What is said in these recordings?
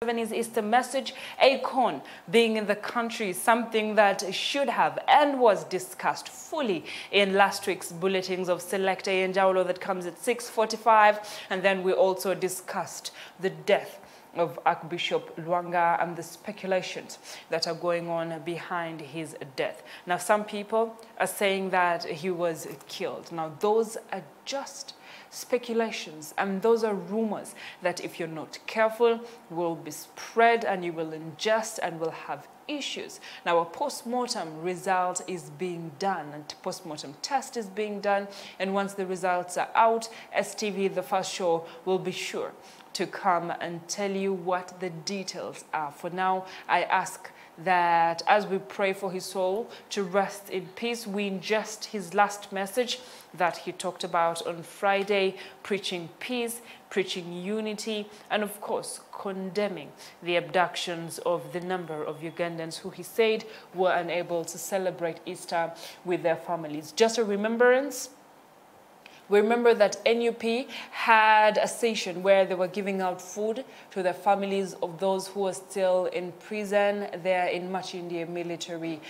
Is Easter message, ACON being in the country, something that should have and was discussed fully in last week's bulletins of Select A and Jaulo that comes at 6:45, and then we also discussed the death of Archbishop Rwanda and the speculations that are going on behind his death. Now, some people are saying that he was killed. Now, those are just speculations, and those are rumors that, if you're not careful, will be spread and you will ingest and will have issues. Now, a post-mortem result is being done, and post-mortem test is being done, and once the results are out, STV, the first show, will be sure to come and tell you what the details are. For now, I ask that as we pray for his soul to rest in peace, we ingest his last message that he talked about on Friday, preaching peace, preaching unity, and of course, condemning the abductions of the number of Ugandans who he said were unable to celebrate Easter with their families. Just a remembrance. We remember that NUP had a session where they were giving out food to the families of those who are still in prison. They're in Machindie military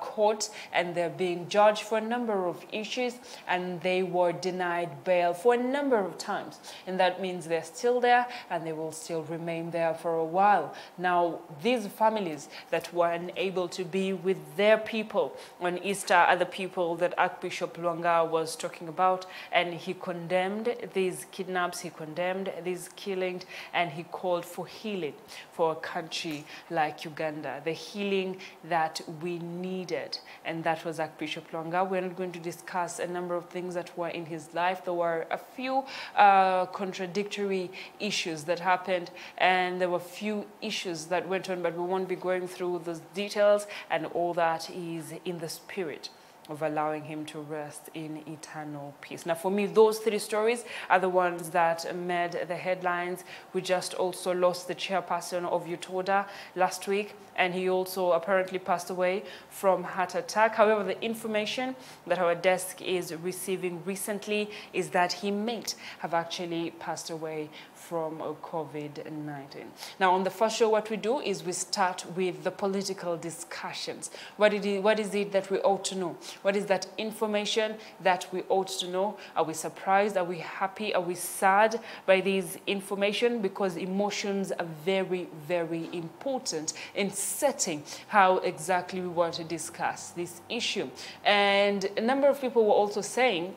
court, and they're being judged for a number of issues, and they were denied bail for a number of times. And that means they're still there, and they will still remain there for a while. Now, these families that were unable to be with their people on Easter are the people that Archbishop Rwanda was talking about. And he condemned these kidnaps, he condemned these killings, and he called for healing for a country like Uganda, the healing that we needed. And that was Archbishop Rwanda. We're not going to discuss a number of things that were in his life. There were a few contradictory issues that happened, and there were few issues that went on, but we won't be going through those details, and all that is in the spirit of allowing him to rest in eternal peace. Now, for me, those three stories are the ones that made the headlines. We just also lost the chairperson of UTODA last week, and he also apparently passed away from heart attack. However, the information that our desk is receiving recently is that he might have actually passed away from COVID-19. Now, on the first show, what we do is we start with the political discussions. What is it that we ought to know? What is that information that we ought to know? Are we surprised? Are we happy? Are we sad by this information? Because emotions are very, very important in setting how exactly we want to discuss this issue. And a number of people were also saying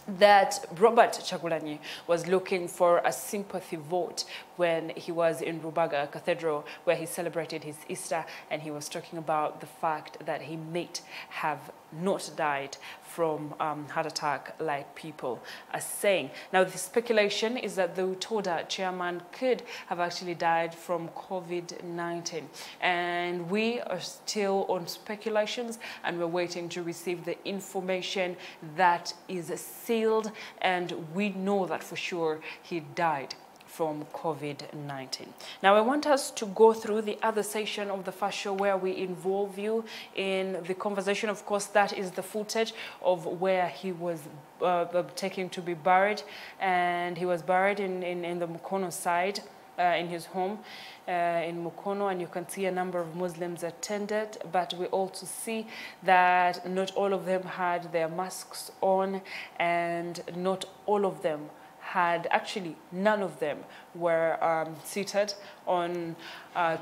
that Robert Chagulanyi was looking for a sympathy vote when he was in Rubaga Cathedral, where he celebrated his Easter, and he was talking about the fact that he might have not died from heart attack like people are saying. Now, the speculation is that the UTODA chairman could have actually died from COVID-19. And we are still on speculations, and we're waiting to receive the information that is sealed, and we know that for sure he died from COVID-19. Now, I want us to go through the other session of the first show where we involve you in the conversation. Of course, that is the footage of where he was taken to be buried, and he was buried in the Mukono side, in his home in Mukono, and you can see a number of Muslims attended, but we also see that not all of them had their masks on, and not all of them had, actually none of them were seated on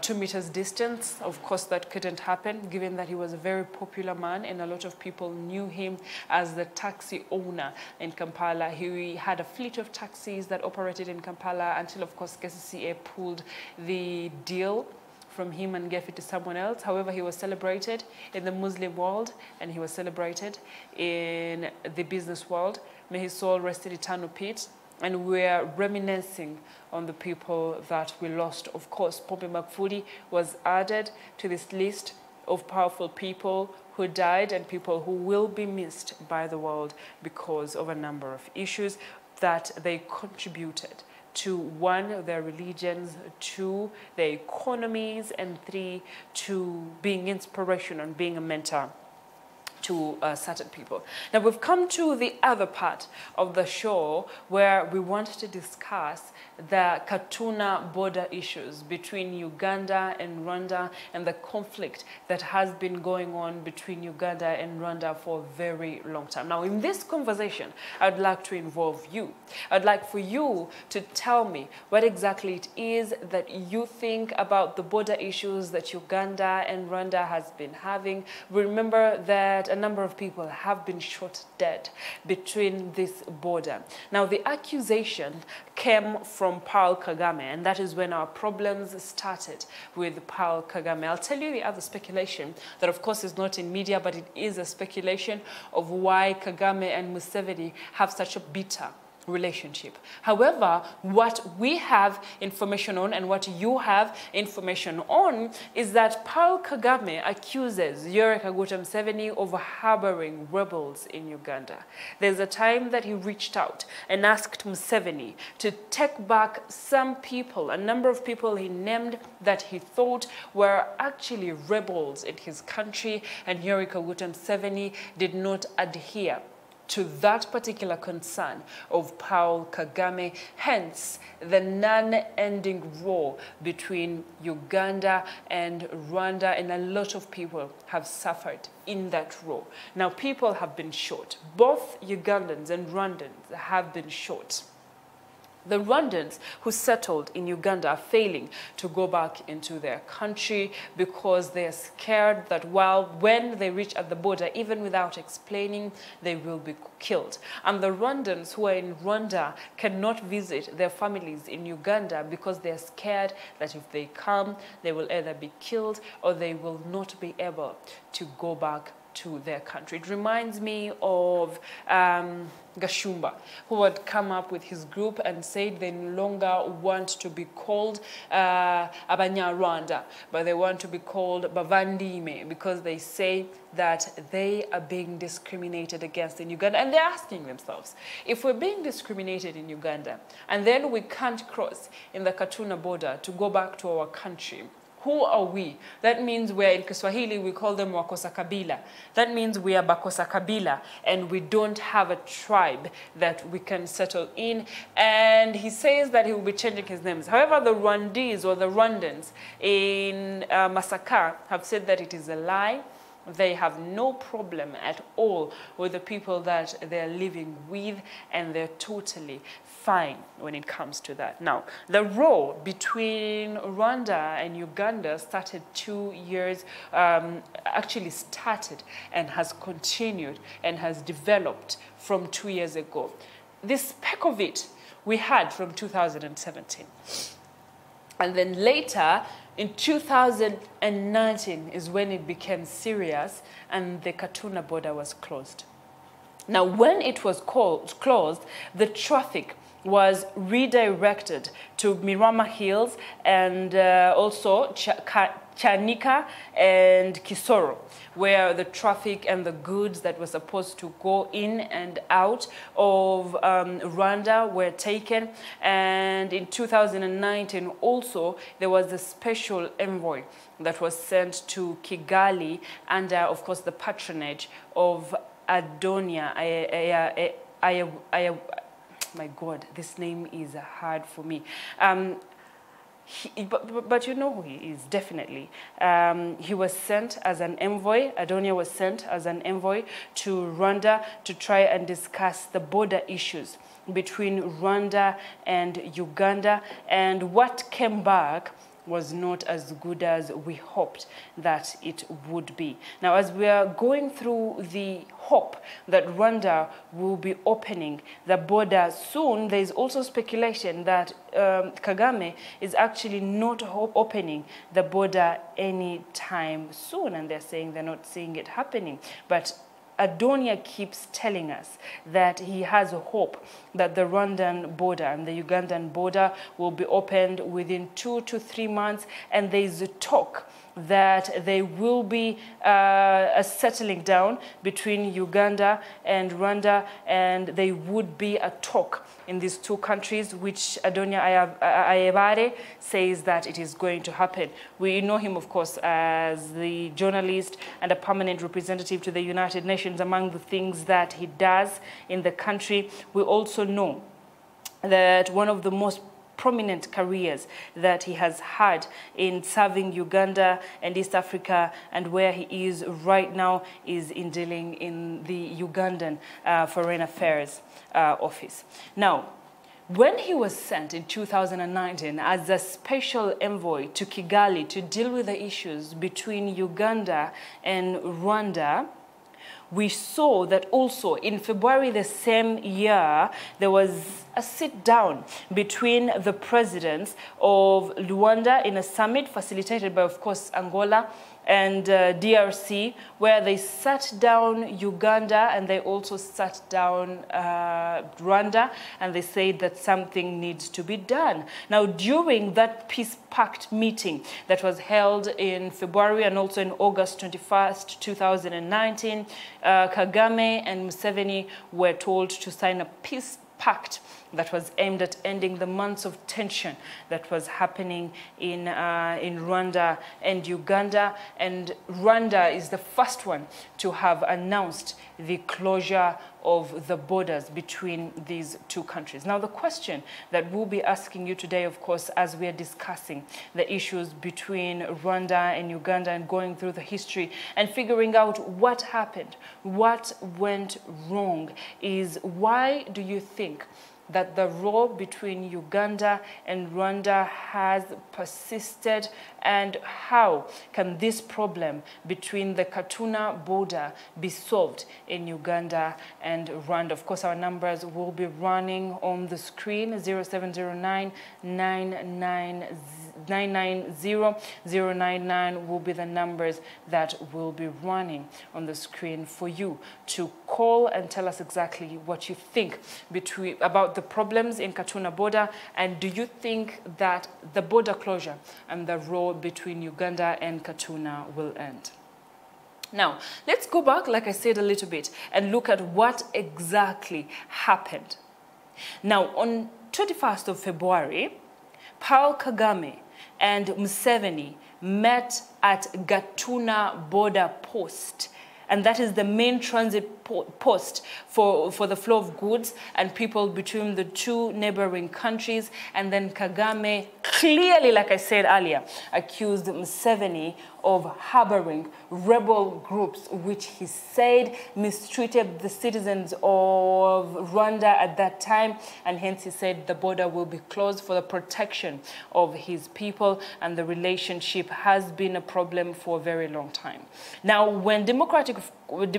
2 meters distance. Of course, that couldn't happen given that he was a very popular man, and a lot of people knew him as the taxi owner in Kampala. He had a fleet of taxis that operated in Kampala until, of course, KCCA pulled the deal from him and gave it to someone else. However, he was celebrated in the Muslim world, and he was celebrated in the business world. May his soul rest in eternal peace. And we're reminiscing on the people that we lost. Of course, Poppy Magufuli was added to this list of powerful people who died and people who will be missed by the world because of a number of issues that they contributed to: 1, their religions; 2, their economies; and 3, to being inspirational and being a mentor to certain people. Now we've come to the other part of the show where we want to discuss the Katuna border issues between Uganda and Rwanda and the conflict that has been going on between Uganda and Rwanda for a very long time. Now in this conversation, I'd like to involve you. I'd like for you to tell me what exactly it is that you think about the border issues that Uganda and Rwanda has been having. Remember that a number of people have been shot dead between this border. Now the accusation came from Paul Kagame, and that is when our problems started with Paul Kagame. I'll tell you the other speculation that of course is not in media, but it is a speculation of why Kagame and Museveni have such a bitter relationship. However, what we have information on and what you have information on is that Paul Kagame accuses Yoweri Kaguta Museveni of harboring rebels in Uganda. There's a time that he reached out and asked Museveni to take back some people, a number of people he named that he thought were actually rebels in his country, and Yoweri Kaguta Museveni did not adhere to that particular concern of Paul Kagame, hence the non-ending war between Uganda and Rwanda, and a lot of people have suffered in that war. Now people have been shot. Both Ugandans and Rwandans have been shot. The Rwandans who settled in Uganda are failing to go back into their country because they are scared that when they reach at the border, even without explaining, they will be killed. And the Rwandans who are in Rwanda cannot visit their families in Uganda because they are scared that if they come, they will either be killed or they will not be able to go back to their country. It reminds me of Gashumba, who had come up with his group and said they no longer want to be called Abanyarwanda, but they want to be called Bavandime because they say that they are being discriminated against in Uganda. And they're asking themselves, if we're being discriminated in Uganda and then we can't cross in the Katuna border to go back to our country, who are we? That means we're in Kiswahili, we call them Wakosa Kabila. That means we are Bakosa Kabila and we don't have a tribe that we can settle in. And he says that he will be changing his names. However, the Rwandese or the Rwandans in Masaka have said that it is a lie. They have no problem at all with the people that they're living with, and they're totally fine when it comes to that. Now, the war between Rwanda and Uganda started 2 years, actually started and has continued and has developed from 2 years ago. This speck of it we had from 2017. And then later, in 2019 is when it became serious and the Katuna border was closed. Now, when it was closed, the traffic was redirected to Mirama Hills and also Chanika and Kisoro, where the traffic and the goods that were supposed to go in and out of Rwanda were taken. And in 2019 also, there was a special envoy that was sent to Kigali under, of course, the patronage of Adonia. My God, this name is hard for me. But you know who he is, definitely. He was sent as an envoy, Adonia was sent as an envoy to Rwanda to try and discuss the border issues between Rwanda and Uganda. And what came back was not as good as we hoped that it would be. Now, as we are going through the hope that Rwanda will be opening the border soon, there is also speculation that Kagame is actually not opening the border anytime soon, and they're saying they're not seeing it happening. But Adonia keeps telling us that he has a hope that the Rwandan border and the Ugandan border will be opened within 2 to 3 months, and there is a talk that there will be a settling down between Uganda and Rwanda, and there would be a talk in these two countries, which Adonia Ayebare says that it is going to happen. We know him, of course, as the journalist and a permanent representative to the United Nations qualifications among the things that he does in the country. We also know that one of the most prominent careers that he has had in serving Uganda and East Africa, and where he is right now is in dealing in the Ugandan Foreign Affairs Office. Now, when he was sent in 2019 as a special envoy to Kigali to deal with the issues between Uganda and Rwanda, we saw that also in February the same year, there was a sit-down between the presidents of Rwanda in a summit facilitated by, of course, Angola and DRC, where they sat down Uganda and they also sat down Rwanda, and they said that something needs to be done. Now, during that peace pact meeting that was held in February and also in August 21st, 2019, Kagame and Museveni were told to sign a peace pact that was aimed at ending the months of tension that was happening in Rwanda and Uganda. And Rwanda is the first one to have announced the closure of the borders between these two countries. Now, the question that we'll be asking you today, of course, as we are discussing the issues between Rwanda and Uganda and going through the history and figuring out what happened, what went wrong, is why do you think that the row between Uganda and Rwanda has persisted, and how can this problem between the Katuna border be solved in Uganda and Rwanda? Of course, our numbers will be running on the screen. 0709 990 099 will be the numbers that will be running on the screen for you to call and tell us exactly what you think about the problems in Katuna border, and do you think that the border closure and the road between Uganda and Katuna will end? Now, let's go back, like I said, a little bit and look at what exactly happened. Now, on 21st of February, Paul Kagame and Museveni met at Katuna Border Post, and that is the main transit post for the flow of goods and people between the two neighboring countries. And then Kagame clearly, like I said earlier, accused Museveni of harboring rebel groups, which he said mistreated the citizens of Rwanda at that time, and hence he said the border will be closed for the protection of his people, and the relationship has been a problem for a very long time. Now, when the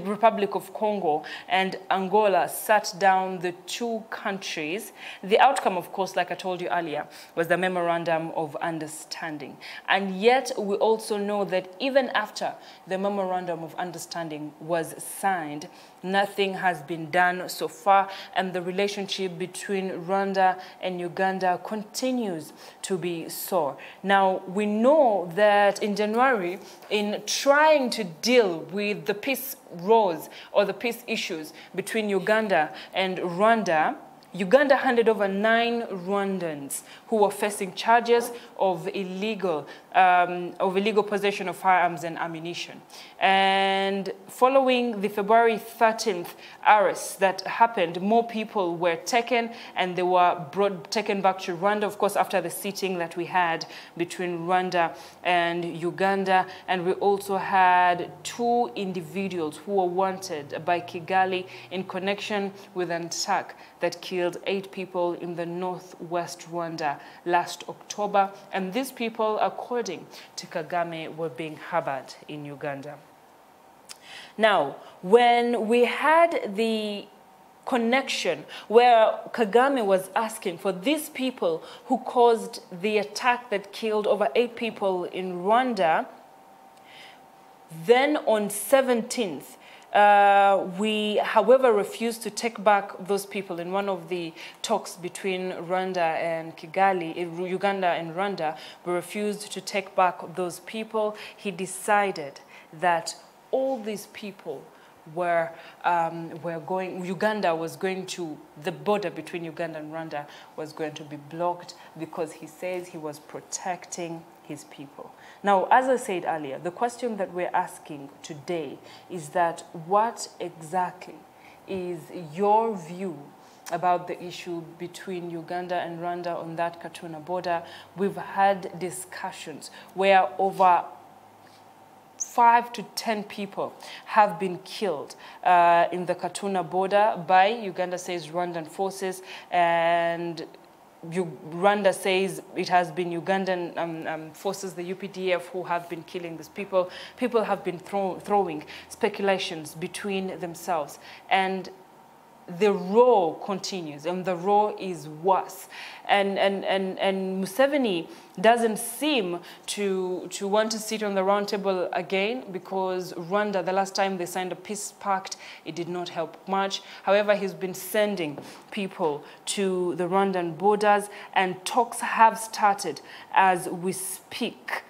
Republic of Congo and Angola sat down the two countries, the outcome, of course, like I told you earlier, was the Memorandum of Understanding. And yet we also know that even after the Memorandum of Understanding was signed, nothing has been done so far, and the relationship between Rwanda and Uganda continues to be sore. Now, we know that in January, in trying to deal with the peace rows or the peace issues between Uganda and Rwanda, Uganda handed over 9 Rwandans who were facing charges of illegal possession of firearms and ammunition. And following the February 13th arrests that happened, more people were taken and they were taken back to Rwanda, of course, after the sitting that we had between Rwanda and Uganda. And we also had 2 individuals who were wanted by Kigali in connection with an attack that killed 8 people in the northwest Rwanda last October. And these people, according to Kagame, were being harbored in Uganda. Now, when we had the connection where Kagame was asking for these people who caused the attack that killed over 8 people in Rwanda, then on 17th, we, however, refused to take back those people in one of the talks between Rwanda and Kigali, Uganda and Rwanda. We refused to take back those people. He decided that all these people were going, Uganda was going to, the border between Uganda and Rwanda was going to be blocked because he says he was protecting his people. Now, as I said earlier, the question that we're asking today is that what exactly is your view about the issue between Uganda and Rwanda on that Katuna border? We've had discussions where over 5 to 10 people have been killed in the Katuna border by, Uganda says, Rwandan forces, and Rwanda says it has been Ugandan forces, the UPDF, who have been killing these people. People have been throwing speculations between themselves, and the row continues, and the row is worse. And Museveni doesn't seem to want to sit on the round table again, because Rwanda, the last time they signed a peace pact, it did not help much. However, he's been sending people to the Rwandan borders, and talks have started as we speak.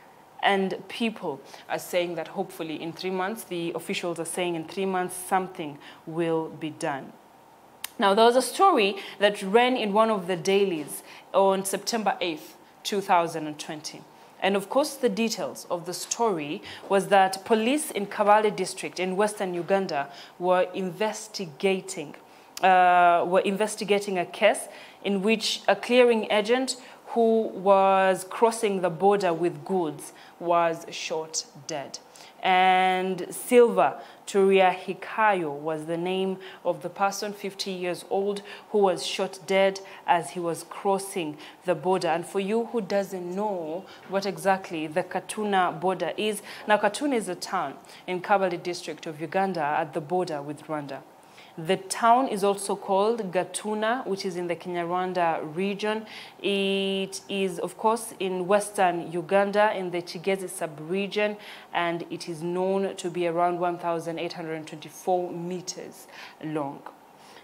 And people are saying that hopefully in 3 months, the officials are saying in 3 months, something will be done. Now, there was a story that ran in one of the dailies on September 8th, 2020. And of course, the details of the story was that police in Kabale district in western Uganda were investigating a case in which a clearing agent who was crossing the border with goods was shot dead. And Silva Turia Hikayo was the name of the person, 50 years old, who was shot dead as he was crossing the border. And for you who doesn't know what exactly the Katuna border is, now Katuna is a town in Kabale district of Uganda at the border with Rwanda. The town is also called Gatuna, which is in the Kinyarwanda region. It is, of course, in western Uganda in the Kigezi sub-region, and it is known to be around 1,824 meters long.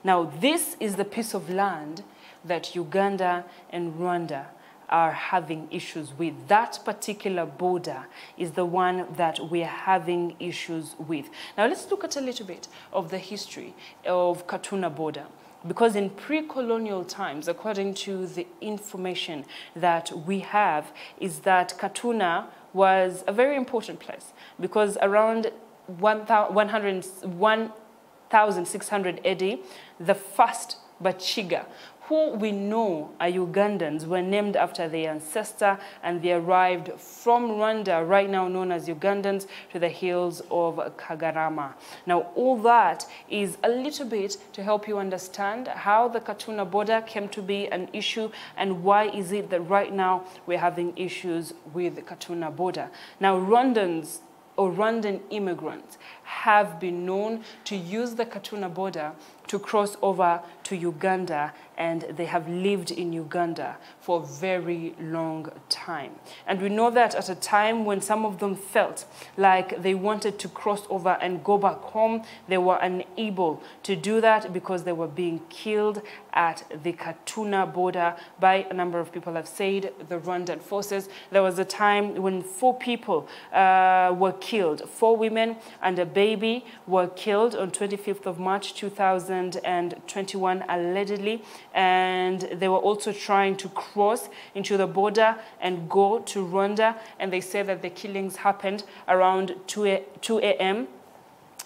Now, this is the piece of land that Uganda and Rwanda are having issues with. That particular border is the one that we're having issues with. Now let's look at a little bit of the history of Katuna border, because in pre-colonial times, according to the information that we have, is that Katuna was a very important place, because around 1600 AD, the first Bachiga, who we know are Ugandans, were named after their ancestor, and they arrived from Rwanda, right now known as Ugandans, to the hills of Kagarama. Now, all that is a little bit to help you understand how the Katuna border came to be an issue, and why is it that right now we're having issues with the Katuna border. Now, Rwandans or Rwandan immigrants have been known to use the Katuna border to cross over to Uganda, and they have lived in Uganda for a very long time. And we know that at a time when some of them felt like they wanted to cross over and go back home, they were unable to do that because they were being killed at the Katuna border by a number of people have said, the Rwandan forces. There was a time when 4 people were killed, 4 women and a baby were killed on 25th of March 2021 allegedly, and they were also trying to cross into the border and go to Rwanda, and they say that the killings happened around 2 a.m.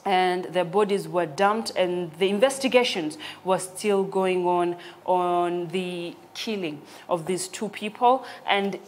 and their bodies were dumped, and the investigations were still going on the killing of these 2 people, and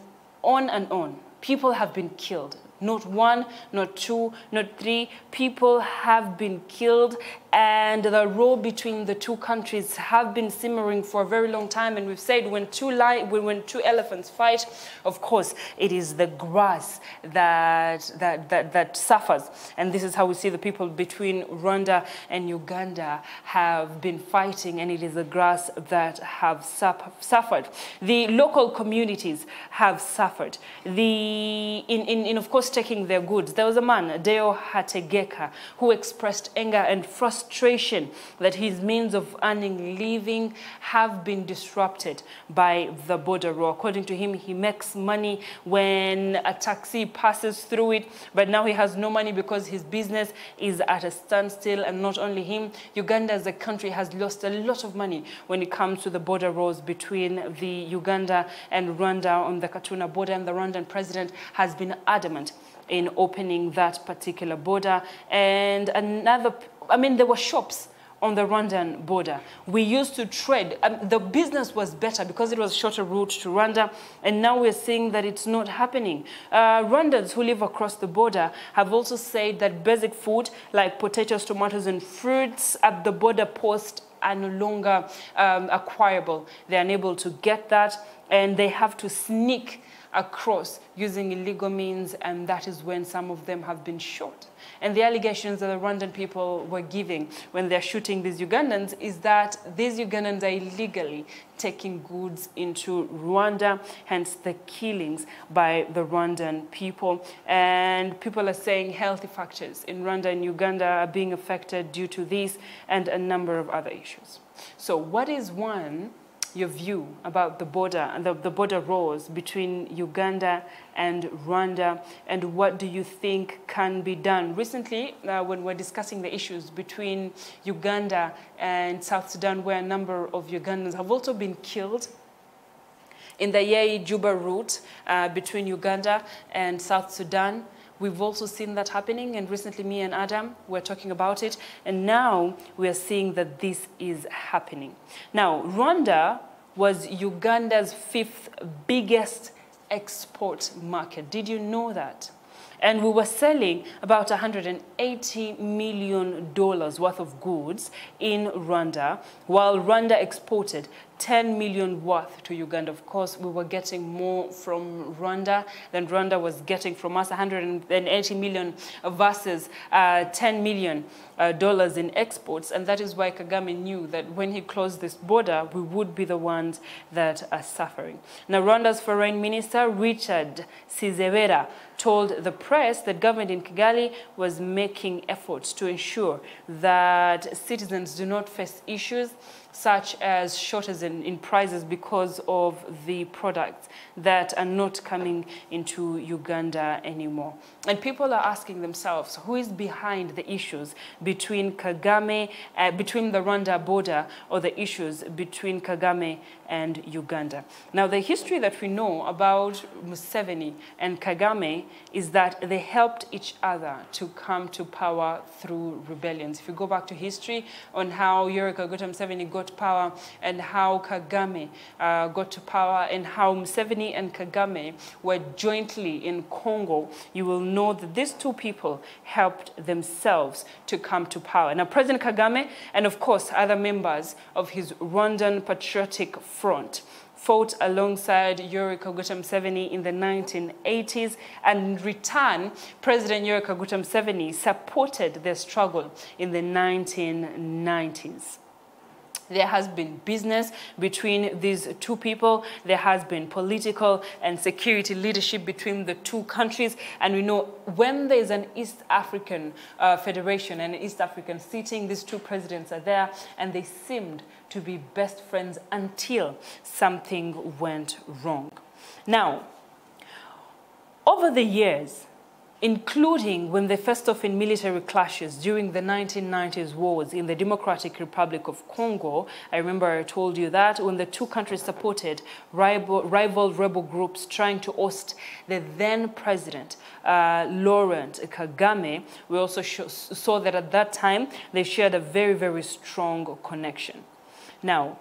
on. People have been killed. Not 1, not 2, not 3. People have been killed, and the row between the 2 countries have been simmering for a very long time. And we've said when two elephants fight, of course, it is the grass that suffers. And this is how we see the people between Rwanda and Uganda have been fighting, and it is the grass that have suffered. The local communities have suffered. Of course, taking their goods. There was a man, Deo Hategeka, who expressed anger and frustration that his means of earning living have been disrupted by the border row. According to him, he makes money when a taxi passes through it, but now he has no money because his business is at a standstill. And not only him, Uganda as a country has lost a lot of money when it comes to the border rows between the Uganda and Rwanda on the Katuna border, and the Rwandan president has been adamant in opening that particular border. And there were shops on the Rwandan border. We used to trade. The business was better because it was a shorter route to Rwanda, and now we're seeing that it's not happening. Rwandans who live across the border have also said that basic food like potatoes, tomatoes, and fruits at the border post are no longer acquirable. They're unable to get that, and they have to sneak across using illegal means, and that is when some of them have been shot. And the allegations that the Rwandan people were giving when they're shooting these Ugandans is that these Ugandans are illegally taking goods into Rwanda, hence the killings by the Rwandan people. And people are saying healthy factors in Rwanda and Uganda are being affected due to this and a number of other issues. So what is your view about the border and the border rows between Uganda and Rwanda, and what do you think can be done? Recently, when we're discussing the issues between Uganda and South Sudan, where a number of Ugandans have also been killed in the Yei-Juba route between Uganda and South Sudan, we've also seen that happening, and recently me and Adam were talking about it, and now we are seeing that this is happening. Now, Rwanda was Uganda's 5th biggest export market. Did you know that? And we were selling about $180 million worth of goods in Rwanda, while Rwanda exported $10 million worth to Uganda. Of course, we were getting more from Rwanda than Rwanda was getting from us, $180 million versus $10 million in exports. And that is why Kagame knew that when he closed this border, we would be the ones that are suffering. Now, Rwanda's Foreign Minister, Richard Sizebera, told the press that government in Kigali was making efforts to ensure that citizens do not face issues such as shortages in prices because of the products that are not coming into Uganda anymore. And people are asking themselves, who is behind the issues between Kagame, between the Rwanda border, or the issues between Kagame and Uganda? Now, the history that we know about Museveni and Kagame is that they helped each other to come to power through rebellions. If you go back to history on how Yoweri Kaguta Museveni got power and how Kagame got to power and how Museveni and Kagame were jointly in Congo, you will know that these two people helped themselves to come to power. Now, President Kagame and, of course, other members of his Rwandan Patriotic Front fought alongside Yoweri Kaguta Museveni in the 1980s, and in return, President Yoweri Kaguta Museveni supported their struggle in the 1990s. There has been business between these two people. There has been political and security leadership between the two countries. And we know when there's an East African federation and an East African sitting, these two presidents are there, and they seemed to be best friends until something went wrong. Now, over the years, including when they faced off in military clashes during the 1990s wars in the Democratic Republic of Congo. I remember I told you that when the two countries supported rival rebel groups trying to oust the then president, Laurent Kagame, we also saw that at that time they shared a very, very strong connection. Now,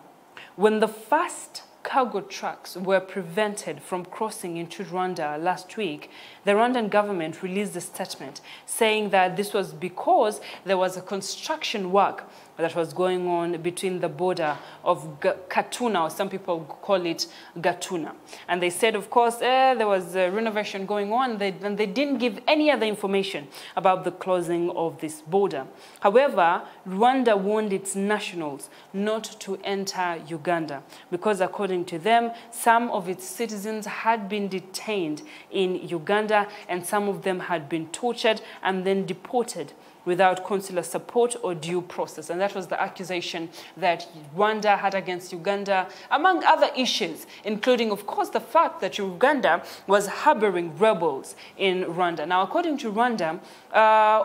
when the first cargo trucks were prevented from crossing into Rwanda last week, the Rwandan government released a statement saying that this was because there was a construction work that was going on between the border of Katuna, or some people call it Gatuna. And they said, of course, there was a renovation going on, and they didn't give any other information about the closing of this border. However, Rwanda warned its nationals not to enter Uganda because, according according to them, some of its citizens had been detained in Uganda and some of them had been tortured and then deported without consular support or due process. And that was the accusation that Rwanda had against Uganda, among other issues, including, of course, the fact that Uganda was harboring rebels in Rwanda. Now, according to Rwanda,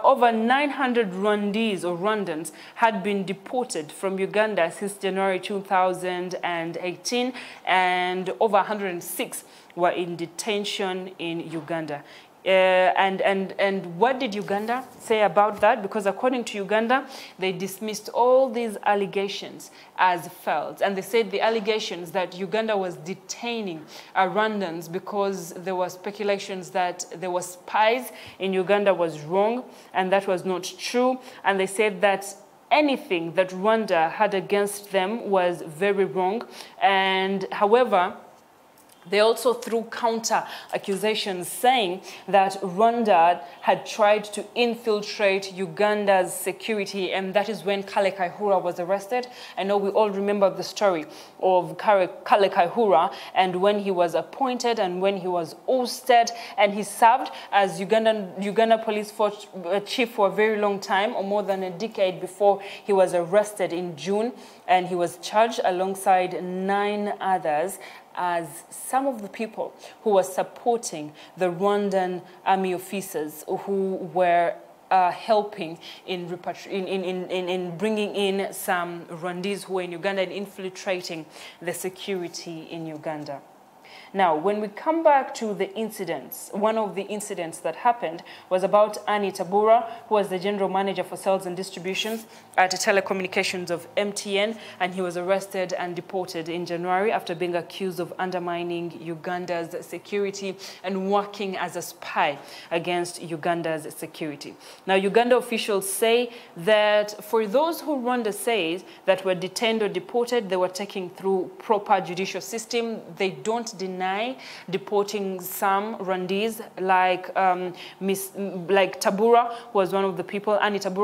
over 900 Rwandese or Rwandans had been deported from Uganda since January 2018, and over 106 were in detention in Uganda. And what did Uganda say about that? Because according to Uganda, they dismissed all these allegations as false. And they said the allegations that Uganda was detaining Rwandans because there were speculations that there were spies in Uganda was wrong, and that was not true. And they said that anything that Rwanda had against them was very wrong. And however, they also threw counter accusations saying that Rwanda had tried to infiltrate Uganda's security, and that is when Kale Kaihura was arrested. I know we all remember the story of Kale Kaihura and when he was appointed and when he was ousted, and he served as Uganda police chief for a very long time, or more than a decade, before he was arrested in June, and he was charged alongside 9 others as some of the people who were supporting the Rwandan army officers who were helping in bringing in some Rwandese who were in Uganda and infiltrating the security in Uganda. Now, when we come back to the incidents, one of the incidents that happened was about Annie Tabura, who was the general manager for sales and distribution at telecommunications of MTN, and he was arrested and deported in January after being accused of undermining Uganda's security and working as a spy against Uganda's security. Now, Uganda officials say that for those who Rwanda says that were detained or deported, they were taken through proper judicial system. They don't deny deporting some Rwandese, like Tabura, who was one of the people,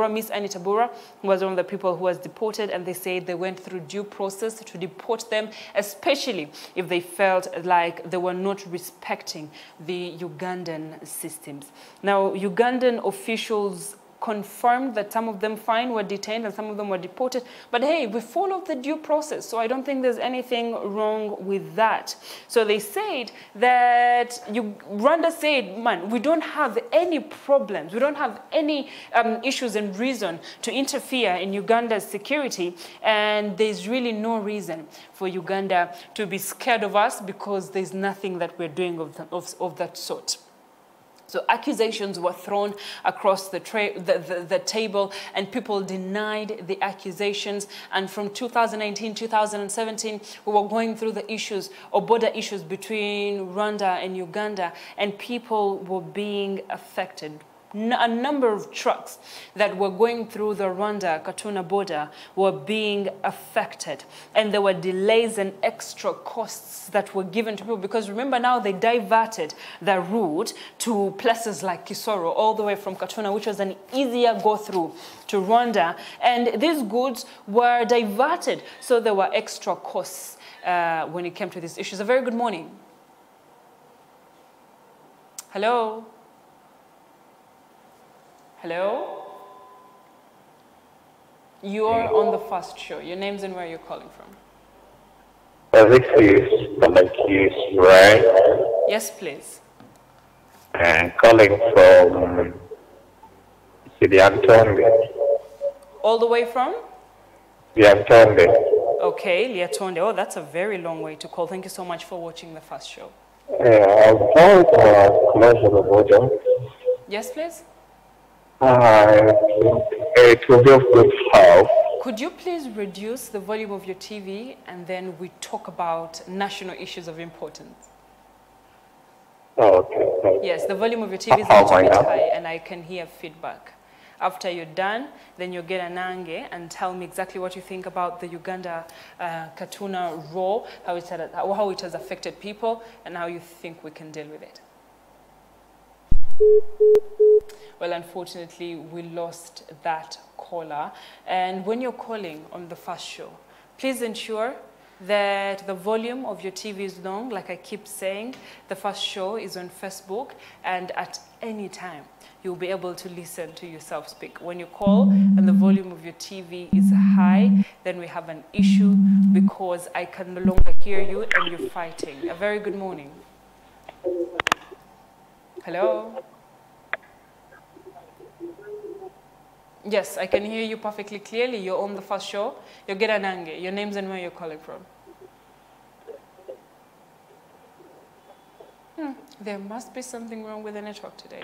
Miss Annie Tabura, who was one of the people who was deported, and they say they went through due process to deport them, especially if they felt like they were not respecting the Ugandan systems. Now, Ugandan officials confirmed that some of them were detained and some of them were deported. But hey, we followed the due process, so I don't think there's anything wrong with that. So they said that Rwanda said, man, we don't have any problems, we don't have any issues and reason to interfere in Uganda's security, and there's really no reason for Uganda to be scared of us because there's nothing that we're doing of that sort. So accusations were thrown across the table, and people denied the accusations. And from 2019, 2017, we were going through the issues or border issues between Rwanda and Uganda, and people were being affected. A number of trucks that were going through the Rwanda-Katuna border were being affected. And there were delays and extra costs that were given to people, because remember now they diverted the route to places like Kisoro, all the way from Katuna, which was an easier go through to Rwanda. And these goods were diverted, so there were extra costs when it came to these issues. A very good morning. Hello? Hello? You're on the first show. Your name's and where you're calling from. Right? Yes, please. And calling from Liatonde. All the way from? Liatonde. Okay, Liatonde. Oh, that's a very long way to call. Thank you so much for watching the first show. I was calling for commercial border. Yes, please. It will be of good help. Could you please reduce the volume of your TV, and then we talk about national issues of importance? Okay. Yes, the volume of your TV is a little bit high, and I can hear feedback. After you're done, then you'll get an ange and tell me exactly what you think about the Uganda Katuna Raw, how it has affected people, and how you think we can deal with it. Well, unfortunately, we lost that caller. And when you're calling on the first show, please ensure that the volume of your TV is long. Like I keep saying, the first show is on Facebook, and at any time, you'll be able to listen to yourself speak. When you call and the volume of your TV is high, then we have an issue because I can no longer hear you and you're fighting. A very good morning. Hello? Yes, I can hear you perfectly clearly. You're on the first show. Yogera Nange. Your names and where you're calling from. There must be something wrong with the network today.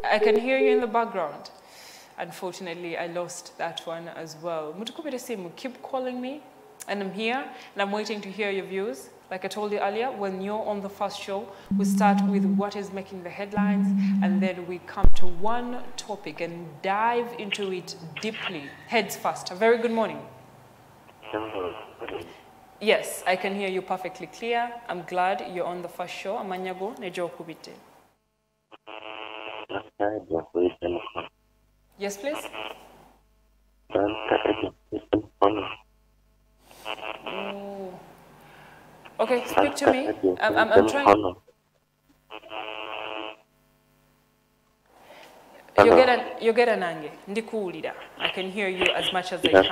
I can hear you in the background. Unfortunately, I lost that one as well. Mutukubire simu, keep calling me, and I'm here, and I'm waiting to hear your views. Like I told you earlier, when you're on the first show, we start with what is making the headlines, and then we come to one topic and dive into it deeply. Heads first. A very good morning. Yes, I can hear you perfectly clear. I'm glad you're on the first show. Amanyago nejo kubite. Yes, please. Oh. Okay, speak to me. I'm trying. Yogera nange ndikuwulira. I can hear you as much as I can.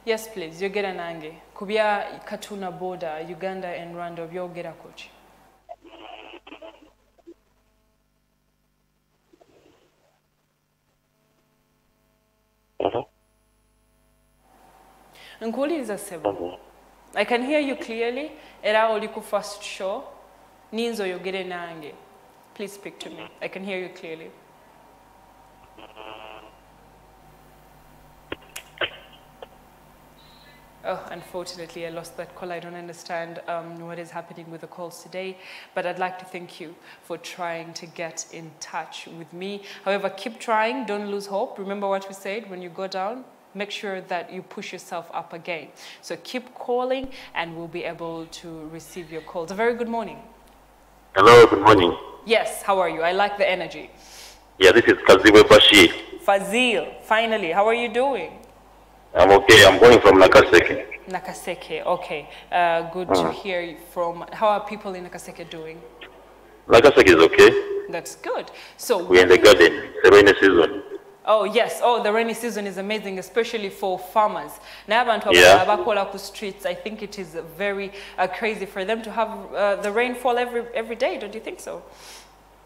Yes, please. Yogera nange. Kubya Katuna Border, Uganda and Rwanda. Yogera coach. Nkuwuliriza sebo. I can hear you clearly. Era oli ku first show. Ninzo yogere nange. Please speak to me. I can hear you clearly. Oh, unfortunately, I lost that call. I don't understand what is happening with the calls today, but I'd like to thank you for trying to get in touch with me. However, keep trying. Don't lose hope. Remember what we said, when you go down, make sure that you push yourself up again. So keep calling, and we'll be able to receive your calls. A very good morning. Hello, good morning. Yes, how are you? I like the energy. Yeah, this is Kaziwe Bashir. Fazil, finally, how are you doing? I'm okay. I'm calling from Nakaseke. Nakaseke, okay. Good to hear you from. How are people in Nakaseke doing? Nakaseke is okay. That's good. So we're in the garden. It's the rainy season. Oh yes. Oh, the rainy season is amazing, especially for farmers. Now, streets. I think it is very crazy for them to have the rainfall every day. Don't you think so?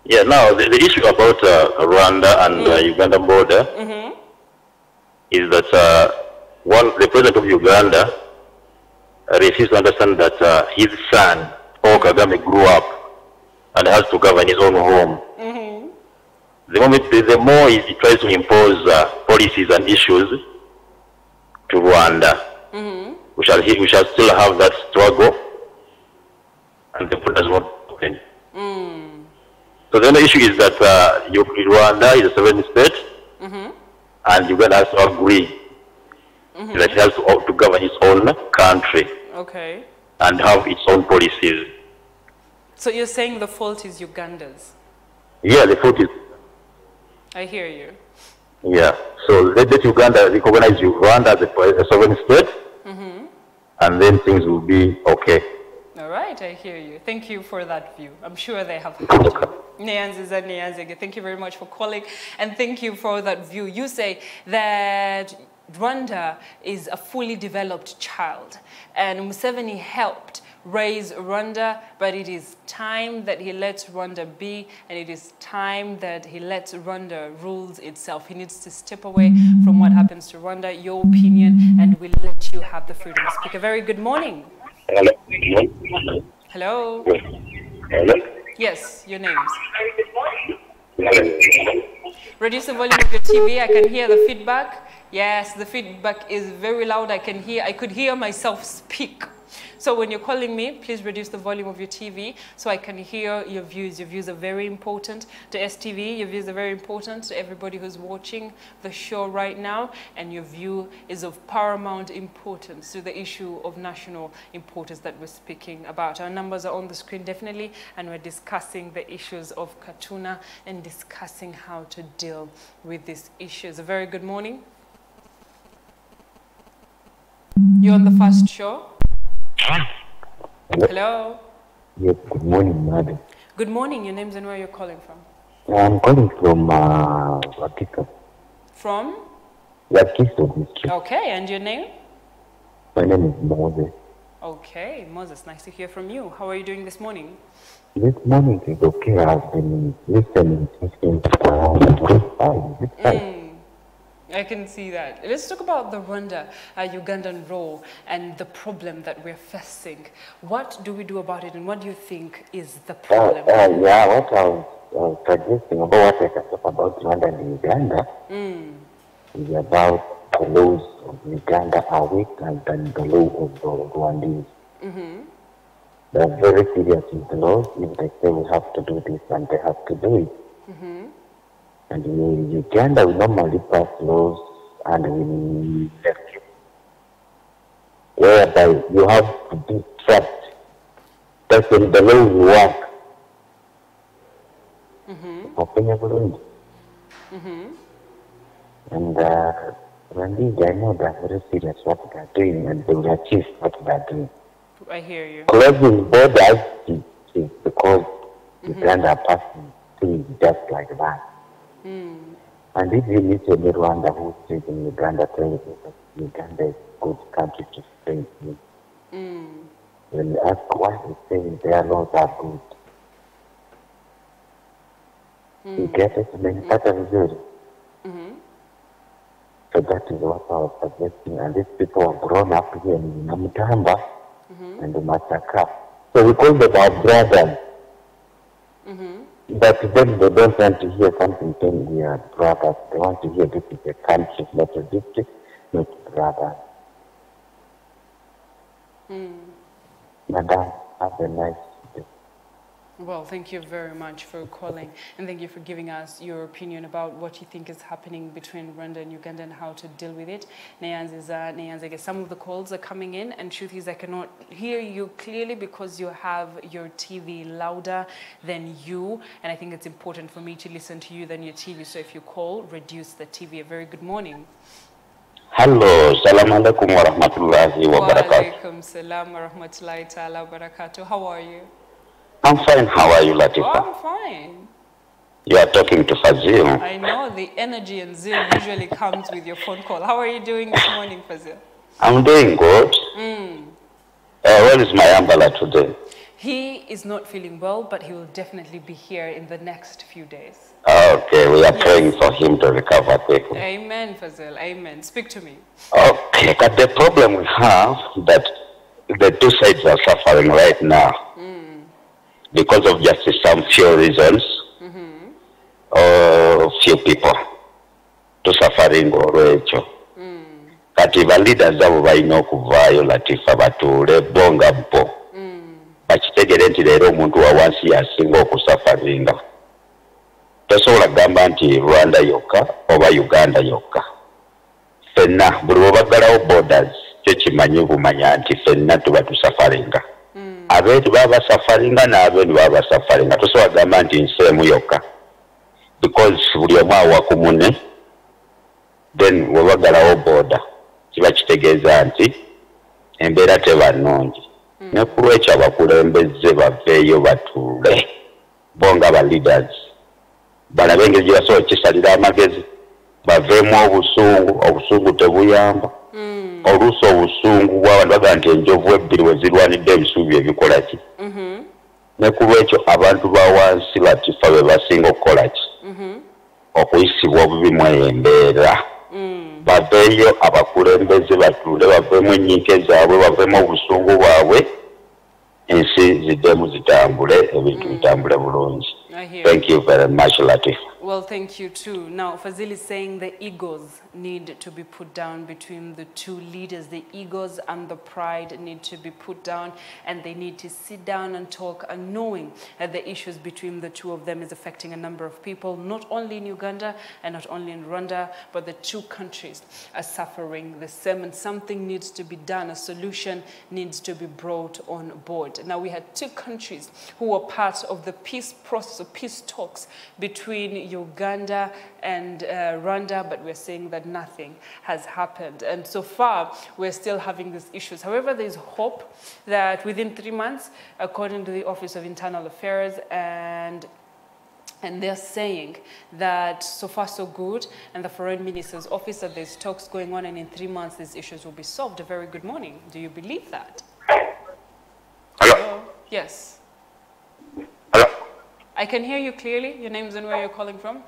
Yeah. Now the issue about Rwanda and Uganda border is that the president of Uganda refuses to understand that his son, Paul Kagame, grew up and has to govern his own home. The more he tries to impose policies and issues to Rwanda, we shall still have that struggle, and the border does not open. So the only issue is that Rwanda is a sovereign state, and Uganda has to agree that it has to govern its own country, and have its own policies. So you're saying the fault is Uganda's? Yeah, the fault is. I hear you. Yeah, so let Uganda recognize Rwanda as a sovereign state, and then things will be okay. All right, I hear you. Thank you for that view. I'm sure they have heard you. Thank you very much for calling, and thank you for that view. You say that Rwanda is a fully developed child, and Museveni helped raise Rwanda, but it is time that he lets Rwanda be, and it is time that he lets Rwanda rules itself. He needs to step away from what happens to Rwanda. Your opinion, and we'll let you have the freedom to speak. A very good morning. Hello. Hello. Hello. Yes, your names. Reduce the volume of your TV. I can hear the feedback. Yes, the feedback is very loud. I could hear myself speak. So when you're calling me, please reduce the volume of your TV so I can hear your views. Your views are very important to STV. Your views are very important to everybody who's watching the show right now. And your view is of paramount importance to the issue of national importance that we're speaking about. Our numbers are on the screen, definitely, and we're discussing the issues of Katuna and discussing how to deal with these issues. A very good morning. You're on the first show. Hello. Yes, good morning, madam. Good morning. Your names and where you're calling from? I'm calling from Wakiso. From? Wakiso district. Okay, and your name? My name is Moses. Okay, Moses, nice to hear from you. How are you doing this morning? This morning is okay. I've been listening since around 5. I can see that. Let's talk about the Rwanda, Ugandan role and the problem that we're facing. What do we do about it and what do you think is the problem? Yeah, what I was suggesting about what I can talk about Rwanda and Uganda is about the laws of Uganda are weaker than the law of the Rwandese. They're very serious with the laws. If they say we have to do this and they have to do it. And in Uganda, we normally pass laws and we left you. Whereby you have to be trapped. That's when the laws work. And Rwanda, I know they're very serious what they're doing and they will achieve what they're doing. I hear you. Closing borders is because Uganda are passing things just like that. And if you meet a Rwanda who stays in Uganda, tell you that Uganda is a good country to stay in. When you ask why they say their laws are good, you get it? Then that is good. So that is what I was suggesting. And these people have grown up here in Namutamba and Masaka. So we call them our brothers. But then they don't want to hear something saying we are brothers. They want to hear this is a country, not a district, not brothers. Madam, have a nice day. Well, thank you very much for calling and thank you for giving us your opinion about what you think is happening between Rwanda and Uganda and how to deal with it. Nayanz, I guess some of the calls are coming in and truth is I cannot hear you clearly because you have your TV louder than you and I think it's important for me to listen to you than your TV. So if you call, reduce the TV. A very good morning. Hello, salam alaikum wa rahmatullahi wa barakatuh. Wa alaikum salam wa rahmatullahi ta'ala wa barakatuh. How are you? I'm fine. How are you, Latifa? Oh, I'm fine. You are talking to Fazil. I know the energy and zeal usually comes with your phone call. How are you doing this morning, Fazil? I'm doing good. Where is my umbrella today? He is not feeling well, but he will definitely be here in the next few days. Okay, we are praying for him to recover quickly. Amen, Fazil. Amen. Speak to me. Okay, but the problem we have that the two sides are suffering right now. Because of just some few reasons, or few people to suffering olwekyo. Kati ba leaders abo balina okuvaayo Latifa batuule bonga mpo. Bakitegere nti leero omuntu wa wansi yasinga okusafaringa. Tosobola kugamba nti Rwanda yokka oba Uganda yokka. Ffenna buli bwebaggalawo borders kyo kimanyi bumanya nti ffenna tuba tusafaringa. Abeetu baba safaringa n'abeetu baba safaringa. Tosobola kugamba nti nsi emu yokka. Because buli omu awa ku munne, then webaggalawo border kiba kitegeeza nti embeera teba nnungi. Ne ku lwekyo abakulembeze baveeyo batuule bonga ba leaders. Balabe engeri gye basobola kisalira amagezi. Baveemu obusungu tebuyamba. Oluusi obusungu bw'abantu bagamba nti enjovu ebbiri we zirwanidde ebisuubi ebikola ki. Ne ku lwekyo abantu ba wansi Latifa be basinga okukola ki. Okuyisibwa obubi mu embeera. Baveeyo abakulembeze batuule baveemu ennyike zaabwe baveemu obusungu bwabwe ensi ziddemu zitambule ebintu bitambule bulungi. Thank you very much, Latifa. Well, thank you too. Now, Fazil is saying the egos need to be put down between the two leaders. The egos and the pride need to be put down, and they need to sit down and talk, and knowing that the issues between the two of them is affecting a number of people, not only in Uganda and not only in Rwanda, but the two countries are suffering the same, and something needs to be done. A solution needs to be brought on board. Now, we had two countries who were part of the peace process, of peace talks between Uganda and Rwanda, but we're seeing that nothing has happened. And so far, we're still having these issues. However, there's hope that within 3 months, according to the Office of Internal Affairs, and they're saying that so far so good, and the Foreign Minister's Office, that there's talks going on, and in 3 months these issues will be solved. A very good morning. Do you believe that? Hello? Yes. Hello? I can hear you clearly. Your name's and where you're calling from?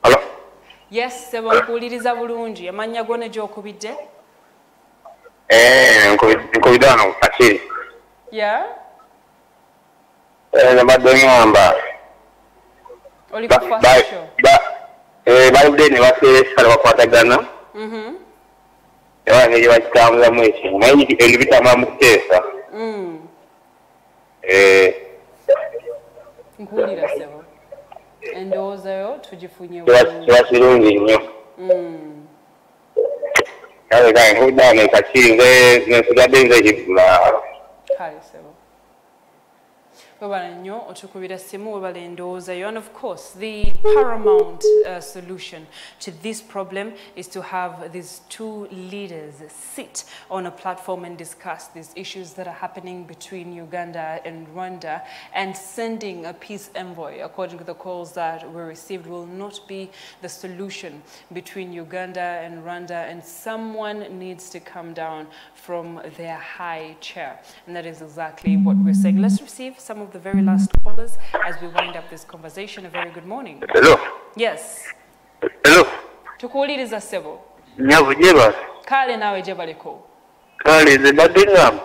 Hello? Yes, sebo mpuliriza bulungi. Amanya go ne gy'okubidde? Nkubidde wano ku Kakiri. Yeah? Nabadde ngamba. Oli ku first show? Baludde ne baseesa ne bakwatagana. Era ngeri bakitambulamu ekintu. Naye ebintu bitambula mu kuteesa. Nkuwulira sebo. Endowooza yo tugifunye Kiba kirungi nnyo. Kale kale nkubidde wano e Kakiri nsigadde nze kiggula. Kale sebo. And of course, the paramount solution to this problem is to have these two leaders sit on a platform and discuss these issues that are happening between Uganda and Rwanda, and sending a peace envoy, according to the calls that were received, will not be the solution between Uganda and Rwanda, and someone needs to come down from their high chair. And that is exactly what we're saying. Let's receive some of the very last callers as we wind up this conversation. A very good morning. Hello? Yes. Hello? Tukuwuliriza ssebo. Nyavu jeba. Kale naawe gye baliko. Kale nze mbadde ngamba.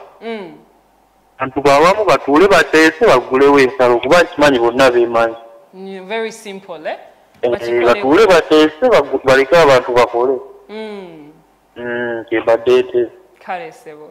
Abantu bawamu batuule bateese baggulewo ensalo kuba kimanyi bonna beemanyi. Very simple, eh? Batuule bateese baleke abantu bakole. Kyembadde ete. Kale ssebo.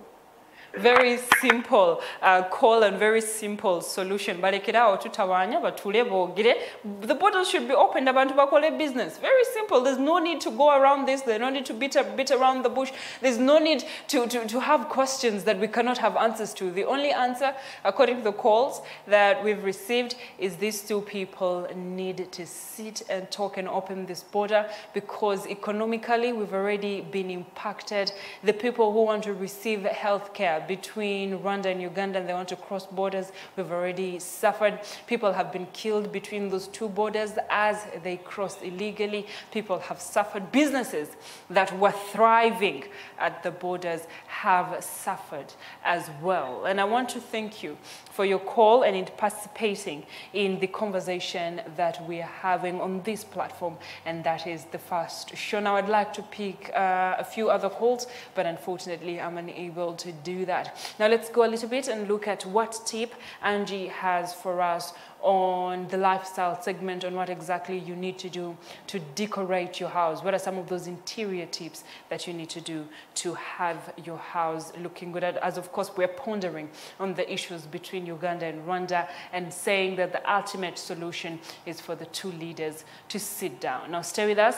Very simple call and very simple solution. Balekerawo tutawanya batule boogere. The borders should be opened. Abantu bakole business. Very simple. There's no need to go around this. There's no need to beat around the bush. There's no need to have questions that we cannot have answers to. The only answer, according to the calls that we've received, is these two people need to sit and talk and open this border, because economically we've already been impacted. The people who want to receive health care between Rwanda and Uganda, and they want to cross borders, we've already suffered. People have been killed between those two borders as they crossed illegally. People have suffered. Businesses that were thriving at the borders have suffered as well. And I want to thank you for your call and in participating in the conversation that we are having on this platform, and that is the first show. Now, I'd like to pick a few other calls, but unfortunately, I'm unable to do that. Now, let's go a little bit and look at what tip Angie has for us on the lifestyle segment, on what exactly you need to do to decorate your house. What are some of those interior tips that you need to do to have your house looking good? As of course, we're pondering on the issues between Uganda and Rwanda, and saying that the ultimate solution is for the two leaders to sit down. Now, stay with us.